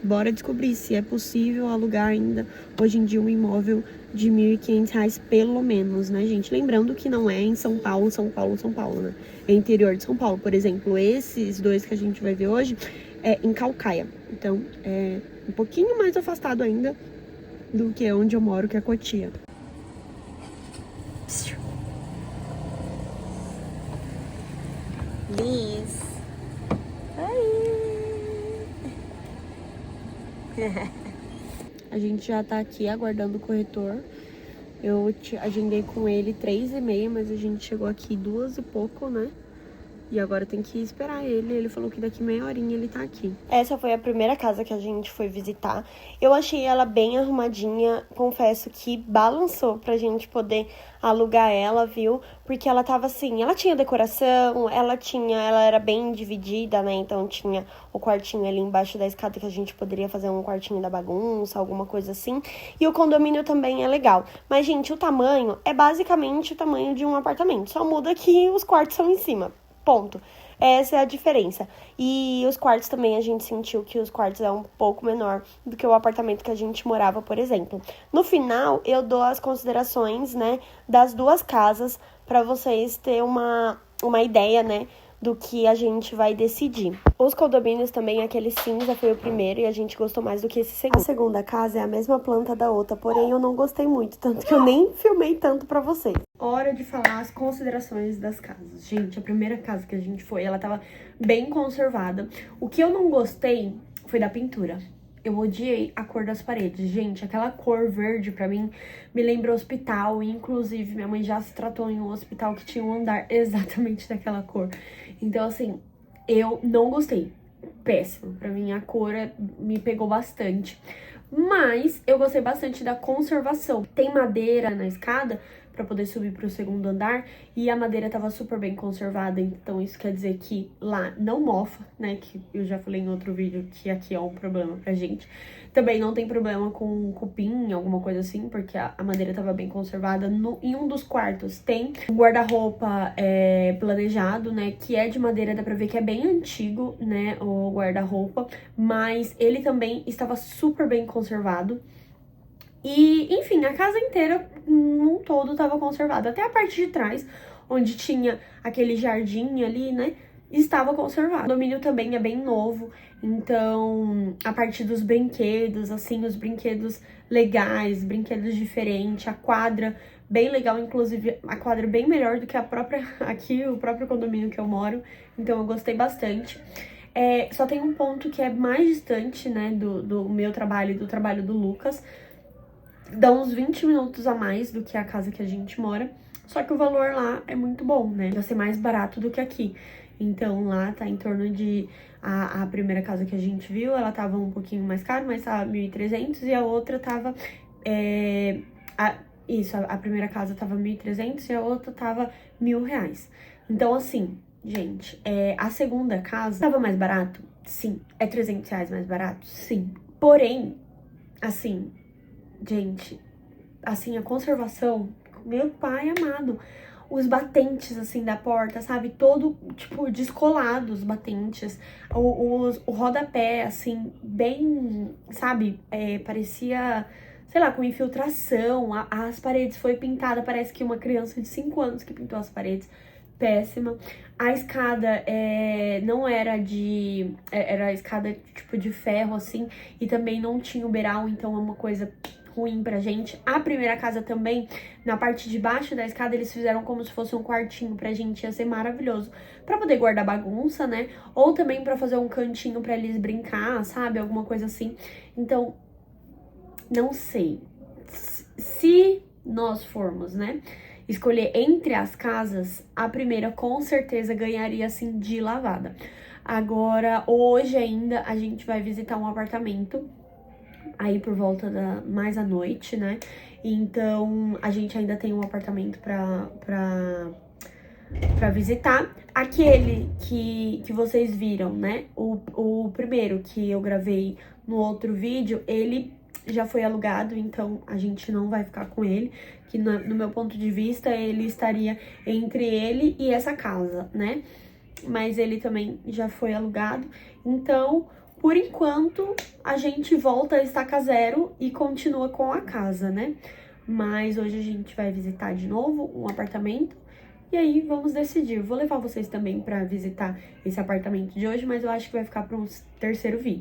bora descobrir se é possível alugar ainda hoje em dia um imóvel de R$ 1.500 pelo menos, né, gente? Lembrando que não é em São Paulo, né? É interior de São Paulo. Por exemplo, esses dois que a gente vai ver hoje é em Caucaia. Então, é um pouquinho mais afastado ainda do que onde eu moro, que é Cotia. Liz. A gente já tá aqui aguardando o corretor. Eu agendei com ele 3h30, mas a gente chegou aqui 2 e pouco, né? E agora tem que esperar ele. Ele falou que daqui meia horinha ele tá aqui. Essa foi a primeira casa que a gente foi visitar. Eu achei ela bem arrumadinha. Confesso que balançou pra gente poder alugar ela, viu? Porque ela tava assim, ela tinha decoração, ela era bem dividida, né? Então tinha o quartinho ali embaixo da escada que a gente poderia fazer um quartinho da bagunça, alguma coisa assim. E o condomínio também é legal. Mas, gente, o tamanho é basicamente o tamanho de um apartamento. Só muda que os quartos são em cima. Ponto. Essa é a diferença. E os quartos também, a gente sentiu que os quartos é um pouco menor do que o apartamento que a gente morava, por exemplo. No final, eu dou as considerações, né, das duas casas para vocês terem uma ideia, né, do que a gente vai decidir. Os condomínios também, aquele cinza foi o primeiro e a gente gostou mais do que esse segundo. A segunda casa é a mesma planta da outra, porém eu não gostei muito, tanto que eu nem filmei tanto pra vocês. Hora de falar as considerações das casas. Gente, a primeira casa que a gente foi, ela tava bem conservada. O que eu não gostei foi da pintura. Eu odiei a cor das paredes. Gente, aquela cor verde pra mim me lembra hospital. Inclusive, minha mãe já se tratou em um hospital que tinha um andar exatamente daquela cor. Então, assim, eu não gostei. Péssimo. Pra mim, a cor me pegou bastante. Mas eu gostei bastante da conservação. Tem madeira na escada para poder subir para o segundo andar e a madeira tava super bem conservada, então isso quer dizer que lá não mofa, né, que eu já falei em outro vídeo que aqui é um problema pra gente. Também não tem problema com cupim, alguma coisa assim, porque a madeira tava bem conservada. Em um dos quartos tem um guarda-roupa planejado, né, que é de madeira, dá pra ver que é bem antigo, né, o guarda-roupa, mas ele também estava super bem conservado. E, enfim, a casa inteira, num todo, estava conservada. Até a parte de trás, onde tinha aquele jardim ali, né, estava conservado. O condomínio também é bem novo, então, a parte dos brinquedos, assim, os brinquedos legais, brinquedos diferentes, a quadra bem legal, inclusive a quadra bem melhor do que a própria, aqui, o próprio condomínio que eu moro, então eu gostei bastante. Só tem um ponto que é mais distante, né, do meu trabalho e do trabalho do Lucas. Dá uns 20 minutos a mais do que a casa que a gente mora, só que o valor lá é muito bom, né? Vai ser mais barato do que aqui. Então lá tá em torno de... A primeira casa que a gente viu, ela tava um pouquinho mais cara, mas tava 1.300 e a outra tava... a primeira casa tava 1.300 e a outra tava R$ 1.000. Então, assim, gente, a segunda casa tava mais barato? Sim. É R$ 300 mais barato? Sim. Porém, assim... Gente, assim, a conservação, meu pai amado, os batentes, assim, da porta, sabe? Todo, tipo, descolado os batentes, o rodapé, assim, bem, sabe? Parecia, sei lá, com infiltração, as paredes foi pintada, parece que uma criança de 5 anos que pintou as paredes. Péssima. A escada não era era a escada tipo de ferro, assim, e também não tinha o beiral, então é uma coisa ruim pra gente. A primeira casa também, na parte de baixo da escada, eles fizeram como se fosse um quartinho pra gente, ia ser maravilhoso. Pra poder guardar bagunça, né? Ou também pra fazer um cantinho pra eles brincar, sabe? Alguma coisa assim. Então, não sei. Se nós formos, né, escolher entre as casas, a primeira com certeza ganharia, assim, de lavada. Agora, hoje ainda, a gente vai visitar um apartamento aí por volta mais à noite, né? Então, a gente ainda tem um apartamento pra visitar. Aquele que vocês viram, né? O primeiro que eu gravei no outro vídeo, ele já foi alugado, então a gente não vai ficar com ele. Que no meu ponto de vista, ele estaria entre ele e essa casa, né? Mas ele também já foi alugado. Então, por enquanto, a gente volta a estaca zero e continua com a casa, né? Mas hoje a gente vai visitar de novo um apartamento e aí vamos decidir. Vou levar vocês também pra visitar esse apartamento de hoje, mas eu acho que vai ficar para um terceiro vídeo.